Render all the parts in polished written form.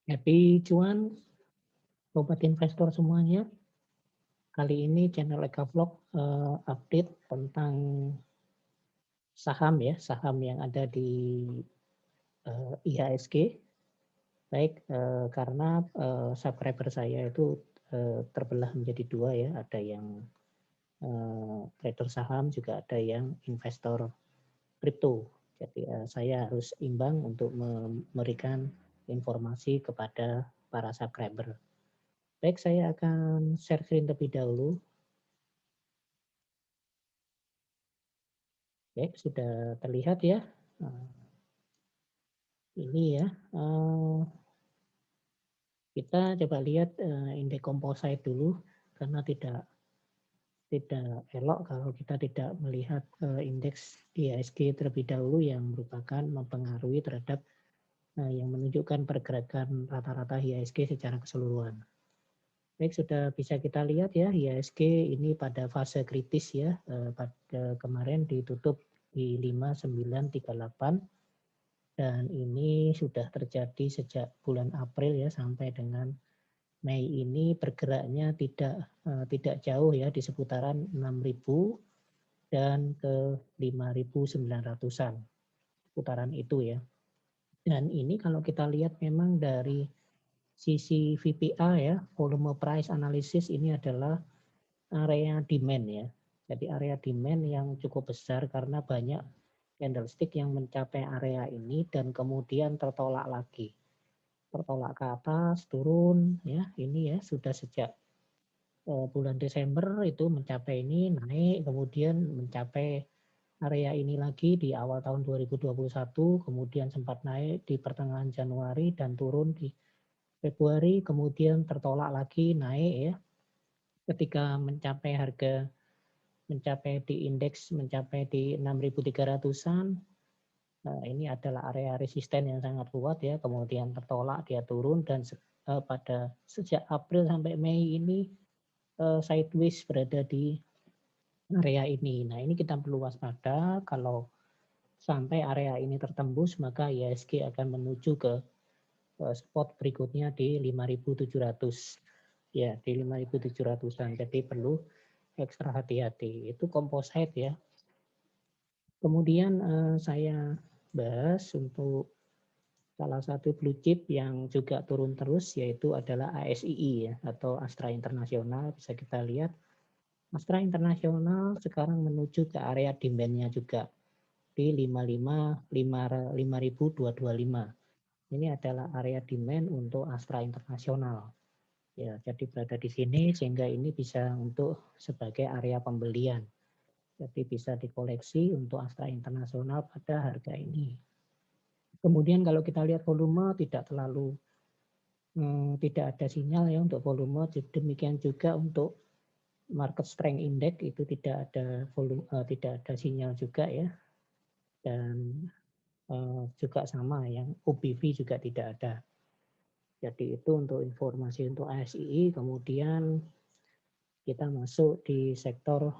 Happy cuan, sobat investor semuanya. Kali ini channel Eka Vlog update tentang saham ya, saham yang ada di IHSG. Baik, karena subscriber saya itu terbelah menjadi dua ya, ada yang trader saham, juga ada yang investor kripto. Jadi saya harus imbang untuk memberikan informasi kepada para subscriber. Baik, saya akan share screen terlebih dahulu. Baik, sudah terlihat ya. Ini ya, kita coba lihat indeks composite dulu, karena tidak elok kalau kita tidak melihat indeks IHSG terlebih dahulu yang merupakan mempengaruhi terhadap yang menunjukkan pergerakan rata-rata IHSG secara keseluruhan. Baik, sudah bisa kita lihat ya, IHSG ini pada fase kritis ya, pada kemarin ditutup di 5938, dan ini sudah terjadi sejak bulan April ya sampai dengan Mei ini bergeraknya tidak jauh ya, di seputaran 6.000 dan ke 5.900-an, putaran itu ya. Dan ini kalau kita lihat memang dari sisi VPA ya, volume price analysis, ini adalah area demand ya. Jadi area demand yang cukup besar karena banyak candlestick yang mencapai area ini dan kemudian tertolak lagi. Tertolak ke atas, turun ya. Ini ya sudah sejak bulan Desember itu mencapai ini, naik, kemudian mencapai area ini lagi di awal tahun 2021, kemudian sempat naik di pertengahan Januari dan turun di Februari, kemudian tertolak lagi, naik ya. Ketika mencapai di indeks mencapai di 6.300-an, ini adalah area resisten yang sangat kuat ya, kemudian tertolak, dia turun, dan pada sejak April sampai Mei ini sideways berada di area ini. Nah, ini kita perlu waspada. Kalau sampai area ini tertembus, maka IHSG akan menuju ke spot berikutnya di 5.700. Ya, di 5.700-an. Jadi perlu ekstra hati-hati. Itu composite ya. Kemudian saya bahas untuk salah satu blue chip yang juga turun terus, yaitu adalah ASII ya, atau Astra International. Bisa kita lihat Astra International sekarang menuju ke area demand-nya juga di 5.225. Ini adalah area demand untuk Astra International. Ya, jadi berada di sini sehingga ini bisa untuk sebagai area pembelian. Jadi bisa dikoleksi untuk Astra International pada harga ini. Kemudian kalau kita lihat volume tidak ada sinyal ya untuk volume. Demikian juga untuk market strength index itu tidak ada sinyal juga ya. Dan juga sama yang OBV juga tidak ada. Jadi itu untuk informasi untuk ASII. Kemudian kita masuk di sektor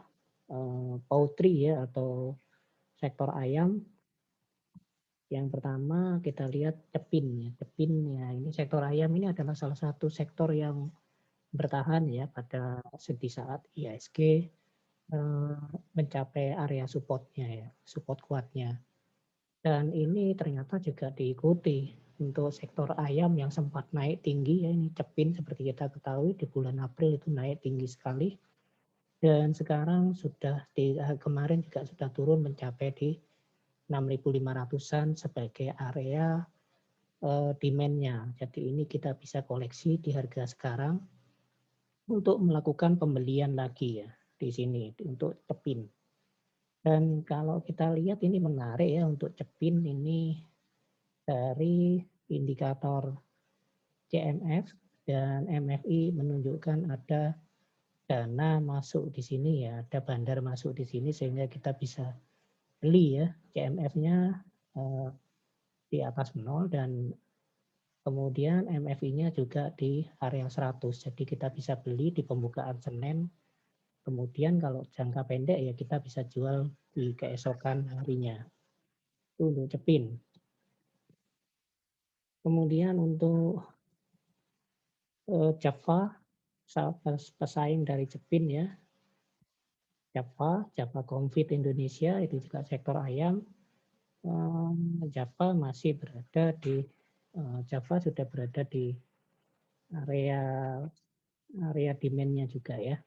poultry ya, atau sektor ayam. Yang pertama kita lihat Cepin ya. Cepin ya, ini sektor ayam ini adalah salah satu sektor yang bertahan ya pada saat IHSG mencapai area supportnya ya, support kuatnya. Dan ini ternyata juga diikuti untuk sektor ayam yang sempat naik tinggi ya, ini Cepin seperti kita ketahui di bulan April itu naik tinggi sekali. Dan sekarang sudah kemarin juga sudah turun mencapai di 6.500-an sebagai area demand-nya. Jadi ini kita bisa koleksi di harga sekarang untuk melakukan pembelian lagi ya di sini untuk Cepin. Dan kalau kita lihat ini menarik ya untuk Cepin ini dari indikator CMF dan MFI menunjukkan ada dana masuk di sini ya, ada bandar masuk di sini sehingga kita bisa beli ya. CMF-nya di atas 0 dan kemudian MFI-nya juga di area 100. Jadi kita bisa beli di pembukaan Senin. Kemudian kalau jangka pendek ya kita bisa jual di keesokan harinya. Itu untuk Cepin. Kemudian untuk Java, pesaing dari Jepin ya. Java Confit Indonesia itu juga sektor ayam. Java masih berada di Java sudah berada di area area demand-nya juga ya.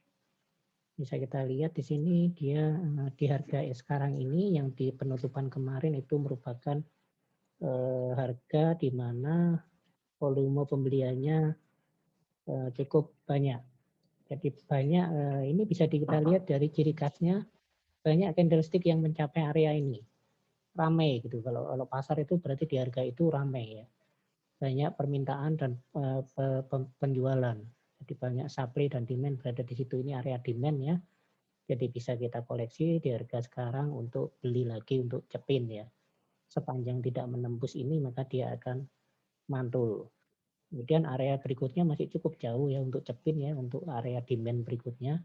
Bisa kita lihat di sini dia di harga sekarang ini yang di penutupan kemarin itu merupakan harga di mana volume pembeliannya cukup banyak. Jadi banyak ini bisa kita lihat dari ciri khasnya banyak candlestick yang mencapai area ini. Ramai gitu. Kalau pasar itu berarti di harga itu ramai ya. Banyak permintaan dan penjualan. Jadi banyak supply dan demand berada di situ. Ini area demand ya. Jadi bisa kita koleksi di harga sekarang untuk beli lagi untuk cepin ya. Sepanjang tidak menembus ini maka dia akan mantul. Kemudian area berikutnya masih cukup jauh ya untuk cepin ya, untuk area demand berikutnya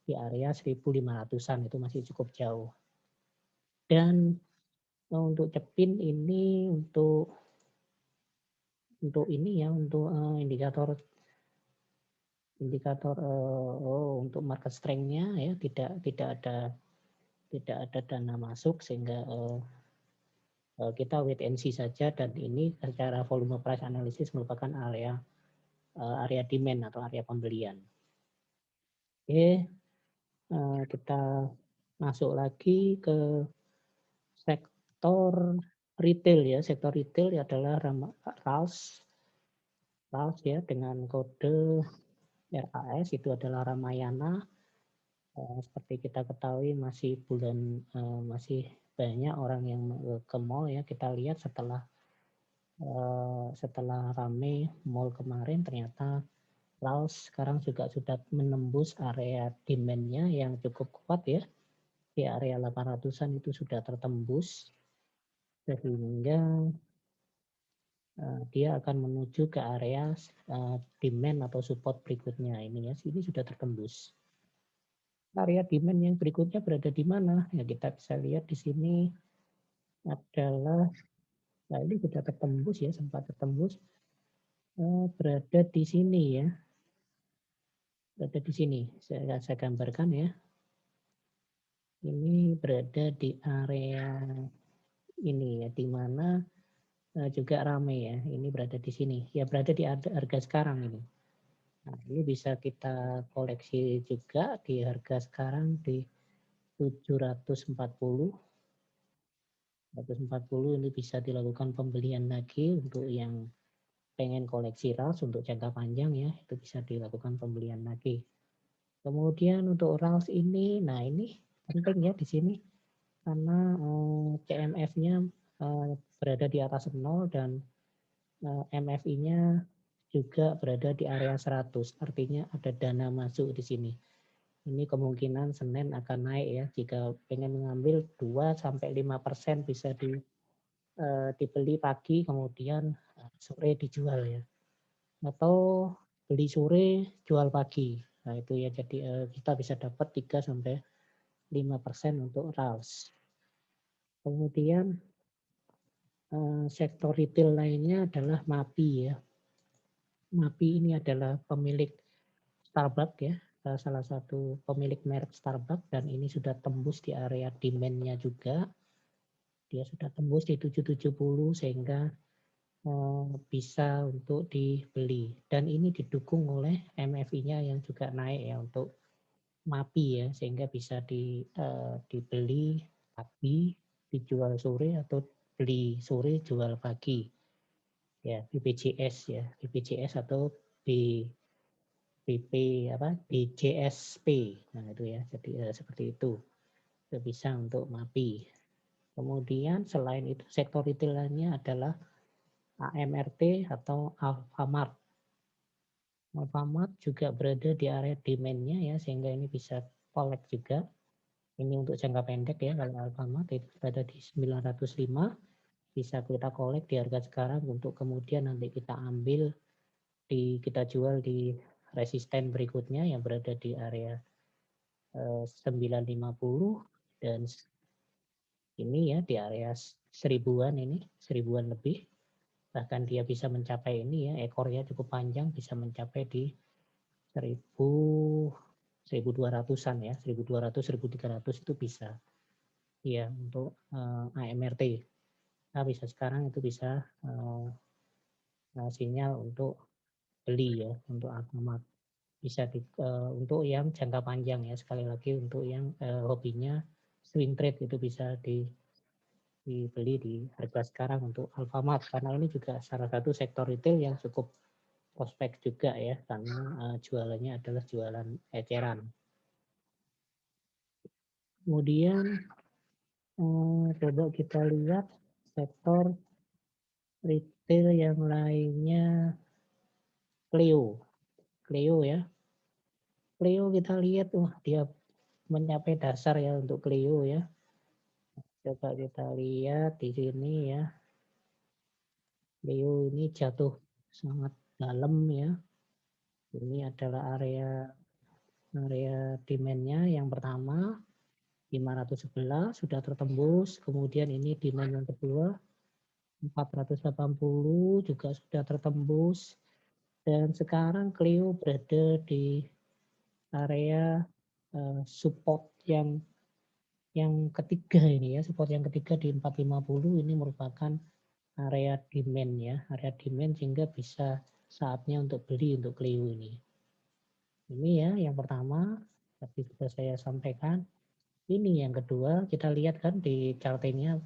di area 1.500-an itu masih cukup jauh. Dan untuk cepin ini untuk ini ya, untuk indikator untuk market strength-nya ya tidak ada dana masuk sehingga kita wait and see saja, dan ini secara volume price analysis merupakan area demand atau area pembelian. Oke, kita masuk lagi ke sektor retail ya. Sektor retail adalah RALS ya, dengan kode RAS itu adalah Ramayana. Seperti kita ketahui masih banyak orang yang ke mall ya. Kita lihat setelah rame mall kemarin, ternyata Laos sekarang juga sudah menembus area demand-nya yang cukup kuat ya. Di area 800-an itu sudah tertembus, sehingga dia akan menuju ke area demand atau support berikutnya. Ini ya, ini sudah tertembus. Area demand yang berikutnya berada di mana? Ya, kita bisa lihat di sini adalah, nah ini sudah tertembus ya, sempat tertembus, berada di sini ya. Berada di sini, saya gambarkan ya. Ini berada di area ini ya, di mana juga ramai ya. Ini berada di sini. Ya berada di harga sekarang ini. Nah, ini bisa kita koleksi juga di harga sekarang di 740. 740 ini bisa dilakukan pembelian lagi untuk yang pengen koleksi RALS untuk jangka panjang ya. Itu bisa dilakukan pembelian lagi. Kemudian untuk RALS ini, nah ini penting ya di sini karena CMF-nya berada di atas 0 dan MFI-nya juga berada di area 100. Artinya ada dana masuk di sini. Ini kemungkinan Senin akan naik ya. Jika pengen mengambil 2-5% bisa dibeli pagi kemudian sore dijual ya. Atau beli sore jual pagi. Nah itu ya, jadi kita bisa dapat 3-5% untuk RALS. Kemudian sektor retail lainnya adalah MAPI ya. MAPI ini adalah pemilik Starbucks ya, salah satu pemilik merek Starbucks, dan ini sudah tembus di area demand-nya juga. Dia sudah tembus di 770 sehingga bisa untuk dibeli. Dan ini didukung oleh MFI-nya yang juga naik ya untuk MAPI ya, sehingga bisa dibeli pagi, dijual sore, atau beli sore jual pagi. Ya, BPJS ya, BPJS atau BP BJSP. Nah, itu ya. Jadi seperti itu. Itu bisa untuk MAPI. Kemudian selain itu sektor retail lainnya adalah AMRT atau Alfamart. Alfamart juga berada di area demand-nya ya, sehingga ini bisa collect juga. Ini untuk jangka pendek ya, kalau Alfamart itu berada di 905, bisa kita collect di harga sekarang untuk kemudian nanti kita ambil kita jual di resisten berikutnya yang berada di area 950 dan ini ya di area 1000-an, ini 1000-an lebih. bahkan dia bisa mencapai ini ya, ekornya cukup panjang, bisa mencapai di 1200-an ya, 1200 1300 itu bisa ya untuk AMRT. Nah, bisa sekarang itu bisa sinyal untuk beli ya, untuk Alfamart. Bisa untuk yang jangka panjang ya, sekali lagi untuk yang hobinya swing trade itu bisa dibeli di harga sekarang untuk Alfamart, karena ini juga salah satu sektor retail yang cukup prospek juga ya, karena jualannya adalah jualan eceran. Kemudian coba kita lihat sektor retail yang lainnya, Clio. Clio ya. Clio kita lihat, wah dia mencapai dasar ya untuk Clio ya. Coba kita lihat di sini ya. Clio ini jatuh sangat dalam ya. Ini adalah area demand-nya yang pertama 511 sudah tertembus, kemudian ini demand yang kedua 480 juga sudah tertembus, dan sekarang Clio berada di area support yang ketiga ini ya, support yang ketiga di 450 ini merupakan area demand ya, area demand, sehingga bisa saatnya untuk beli untuk Clio ini. Ini ya yang pertama, tapi sudah saya sampaikan. Ini yang kedua, kita lihat kan di chartnya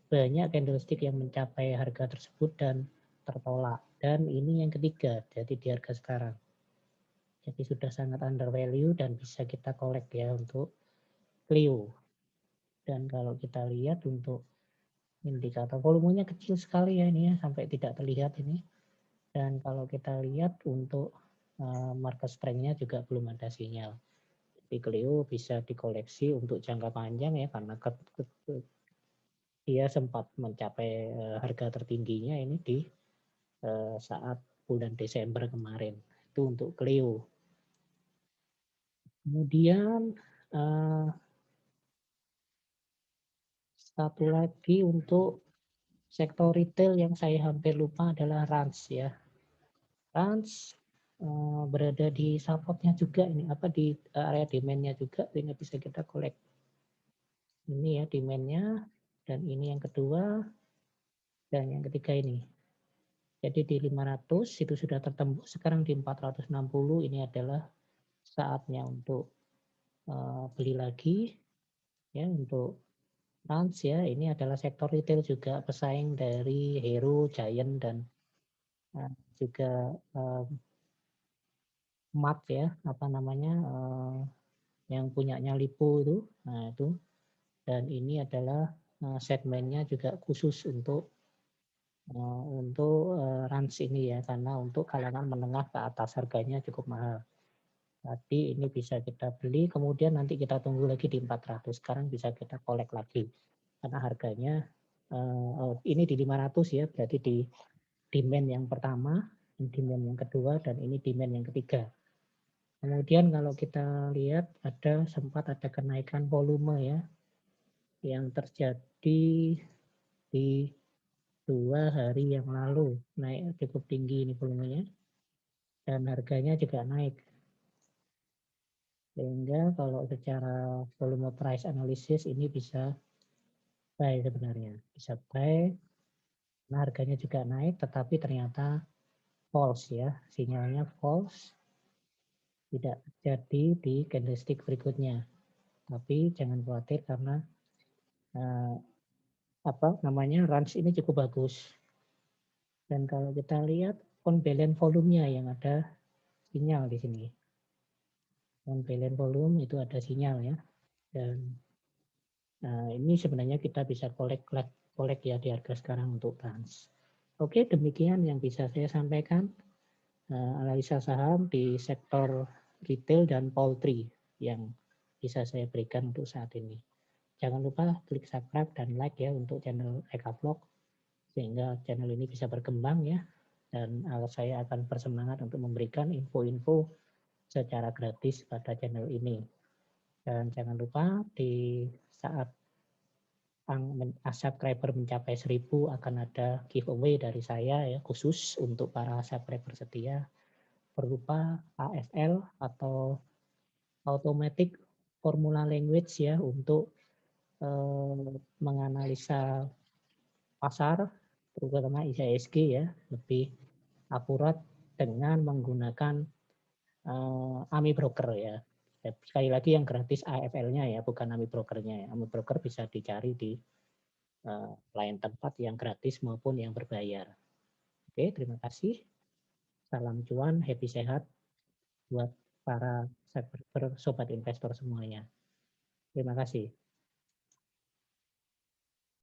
banyak candlestick yang mencapai harga tersebut dan tertolak. Dan ini yang ketiga, jadi di harga sekarang. Jadi sudah sangat under value dan bisa kita collect ya untuk Clio. Dan kalau kita lihat untuk indikator volumenya kecil sekali ya ini ya, sampai tidak terlihat ini. Dan kalau kita lihat untuk market strength-nya juga belum ada sinyal. Jadi Clio bisa dikoleksi untuk jangka panjang ya, karena dia sempat mencapai harga tertingginya ini di saat bulan Desember kemarin. Itu untuk Clio. Kemudian satu lagi untuk sektor retail yang saya hampir lupa adalah Rans ya. Rans berada di supportnya juga ini, apa di area demand-nya juga, sehingga bisa kita collect. Ini ya demand-nya, dan ini yang kedua, dan yang ketiga ini. Jadi di 500 itu sudah tertembus, sekarang di 460 ini adalah saatnya untuk beli lagi ya untuk Rans ya. Ini adalah sektor retail juga, pesaing dari Hero, Giant, dan juga Mart ya, apa namanya yang punyanya Lipo itu. Nah itu, dan ini adalah segmennya juga khusus untuk Rans ini ya, karena untuk kalangan menengah ke atas harganya cukup mahal. Tadi ini bisa kita beli, kemudian nanti kita tunggu lagi di 400. Sekarang bisa kita collect lagi karena harganya ini di 500 ya, berarti di demand yang pertama, demand yang kedua, dan ini demand yang ketiga. Kemudian kalau kita lihat sempat ada kenaikan volume ya yang terjadi di 2 hari yang lalu, naik cukup tinggi ini volumenya, dan harganya juga naik. Sehingga kalau secara volume price analysis ini bisa buy sebenarnya, bisa buy. Nah, harganya juga naik, tetapi ternyata false ya, sinyalnya false, tidak terjadi di candlestick berikutnya. Tapi jangan khawatir karena range ini cukup bagus. Dan kalau kita lihat on balance volumenya yang ada sinyal di sini. On balance volume itu ada sinyal ya. Dan ini sebenarnya kita bisa collect ya di harga sekarang untuk range. Oke, demikian yang bisa saya sampaikan. Analisa saham di sektor retail dan poultry yang bisa saya berikan untuk saat ini. Jangan lupa klik subscribe dan like ya untuk channel Eka Vlog, sehingga channel ini bisa berkembang ya, dan saya akan bersemangat untuk memberikan info-info secara gratis pada channel ini. Dan jangan lupa di saat subscriber mencapai 1000 akan ada giveaway dari saya ya khusus untuk para subscriber setia berupa AFL atau automatic formula language ya untuk menganalisa pasar terutama IHSG ya lebih akurat dengan menggunakan AMI broker ya. Sekali lagi yang gratis AFL-nya ya, bukan AMI brokernya ya. AMI broker bisa dicari di lain tempat yang gratis maupun yang berbayar. Oke, terima kasih. Salam cuan, happy sehat buat para sobat investor semuanya. Terima kasih.